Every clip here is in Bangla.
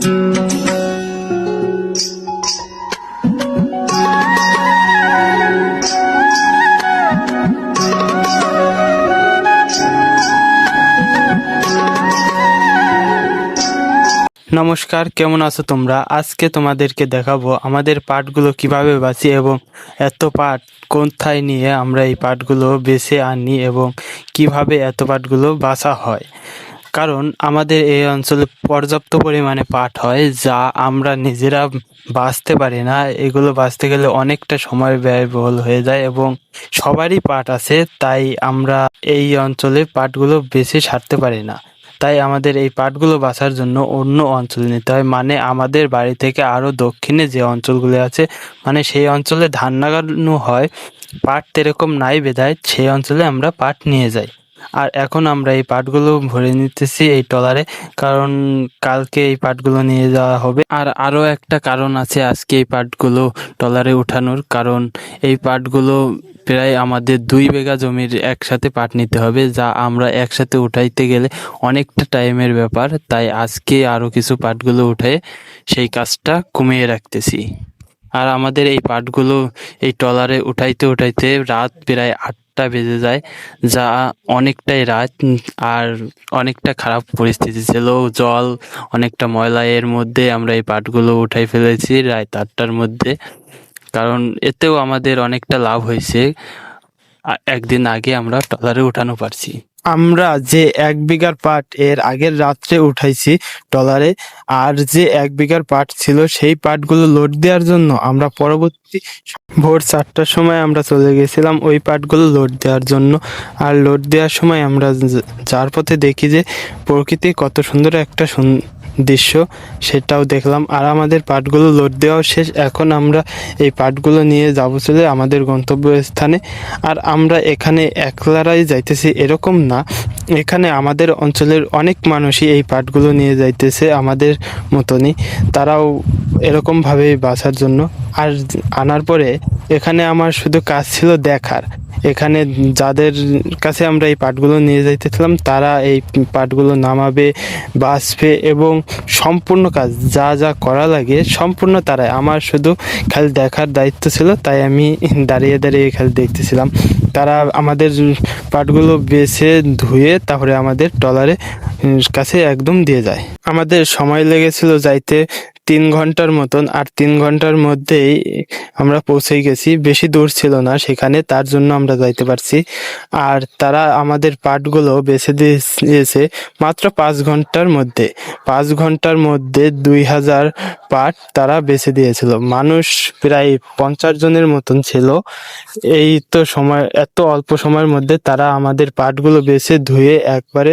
নমস্কার, কেমন আছো তোমরা? আজকে তোমাদেরকে দেখাবো আমাদের পাটগুলো কিভাবে বাছি এবং এত পাট কোথায় নিয়ে আমরা এই পাটগুলো বেছে আনি এবং কিভাবে এত পাটগুলো বাছা হয়। কারণ আমাদের এই অঞ্চলে পর্যাপ্ত পরিমাণে পাট হয়, যা আমরা নিজেরা বাছতে পারি না। এগুলো বাছতে গেলে অনেকটা সময় ব্যয়বহুল হয়ে যায় এবং সবারই পাট আছে, তাই আমরা এই অঞ্চলে পাটগুলো বেছে সারতে পারি না। তাই আমাদের এই পাটগুলো বাছার জন্য অন্য অঞ্চল নিতে হয়, মানে আমাদের বাড়ি থেকে আরও দক্ষিণে যে অঞ্চলগুলো আছে, মানে সেই অঞ্চলে ধান লাগানো হয়, পাট সেরকম নাই বিধায় সেই অঞ্চলে আমরা পাট নিয়ে যাই। আর এখন আমরা এই পাটগুলো ভরে নিতেছি এই ট্রলারে, কারণ কালকে এই পাটগুলো নিয়ে যাওয়া হবে। আর আরও একটা কারণ আছে আজকে এই পাটগুলো ট্রলারে উঠানোর, কারণ এই পাটগুলো প্রায় আমাদের 2 বিঘা জমির একসাথে পাট নিতে হবে, যা আমরা একসাথে উঠাইতে গেলে অনেকটা টাইমের ব্যাপার। তাই আজকে আরও কিছু পাটগুলো উঠে সেই কাজটা কমিয়ে রাখতেছি। আর আমাদের এই পাটগুলো এই ট্রলারে উঠাইতে উঠাইতে রাত প্রায় 8টা বেজে যায়, যা অনেকটাই রাত। আর অনেকটা খারাপ পরিস্থিতি ছিল, জল অনেকটা ময়লা, এর মধ্যে আমরা এই পাটগুলো উঠাই ফেলেছি রাত 8টার মধ্যে। কারণ এতেও আমাদের অনেকটা লাভ হয়েছে, একদিন আগে আমরা ট্রলারে উঠানো পারছি। আমরা যে 1 বিঘার পাট এর আগের রাত্রে উঠাইছি ট্রলারে, আর যে 1 বিঘার পাট ছিল সেই পাটগুলো লোড দেওয়ার জন্য আমরা পরবর্তী ভোর 4টার সময় আমরা চলে গেছিলাম ওই পাটগুলো লোড দেওয়ার জন্য। আর লোড দেওয়ার সময় আমরা যার পথে দেখি যে প্রকৃতি কত সুন্দর একটা দৃশ্য, সেটাও দেখলাম। আর আমাদের পাটগুলো লোড দেওয়াও শেষ, এখন আমরা এই পাটগুলো নিয়ে যাবো চলে আমাদের গন্তব্যস্থানে। আর আমরা এখানে একলারাই যাইতেছি এরকম না, এখানে আমাদের অঞ্চলের অনেক মানুষই এই পাটগুলো নিয়ে যাইতেছে আমাদের মতনই, তারাও এরকমভাবেই বাছার জন্য। আর আনার পরে এখানে আমার শুধু কাজ ছিল দেখার, এখানে যাদের কাছে আমরা এই পাটগুলো নিয়ে যাইতেছিলাম তারা এই পাটগুলো নামাবে, বাছবে এবং সম্পূর্ণ কাজ যা যা করা লাগে সম্পূর্ণ তারাই। আমার শুধু খালি দেখার দায়িত্ব ছিল, তাই আমি দাঁড়িয়ে দাঁড়িয়ে খালি দেখতেছিলাম। তারা আমাদের পাটগুলো বেছে ধুয়ে তারপরে আমাদের ট্রলারে কাছে একদম দিয়ে যায়। আমাদের সময় লেগেছিল যাইতে 3 ঘন্টার মতন, আর 3 ঘন্টার মধ্যেই আমরা পৌঁছে গেছি। বেশি দূর ছিল না সেখানে, তার জন্য আমরা যাইতে পারছি। আর তারা আমাদের পাটগুলো বেছে দিয়েছে মাত্র 5 ঘন্টার মধ্যে। 5 ঘন্টার মধ্যে 2000 পাট তারা বেছে দিয়েছিল। মানুষ প্রায় 50 জনের মতন ছিল। এই তো সময়, এত অল্প সময়ের মধ্যে তারা আমাদের পাটগুলো বেছে ধুয়ে একবারে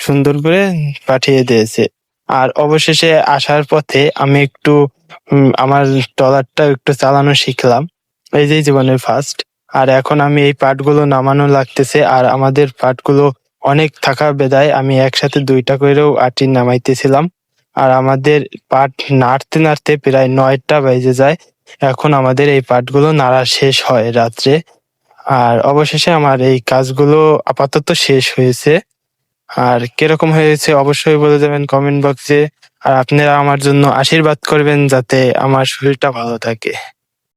সুন্দর করে পাঠিয়ে দিয়েছে। আর অবশেষে আসার পথে আমি একটু আমার ট্রলারটা একটু চালানো শিখলাম, এই যে জীবনের ফার্স্ট। আর এখন আমি এই পাটগুলো নামানো লাগতেছে, আর আমাদের পাটগুলো অনেক থাকা বেদায় আমি একসাথে 2টা করেও আটি নামাইতেছিলাম। আর আমাদের পাট নাড়তে নাড়তে প্রায় 9টা বেজে যায়। এখন আমাদের এই পাটগুলো নাড়া শেষ হয় রাত্রে। আর অবশেষে আমার এই কাজগুলো আপাতত শেষ হয়েছে। আর কিরকম হয়েছে অবশ্যই বলে যাবেন কমেন্ট বক্সে। আর আপনারা আমার জন্য আশীর্বাদ করবেন যাতে আমার শরীরটা ভালো থাকে।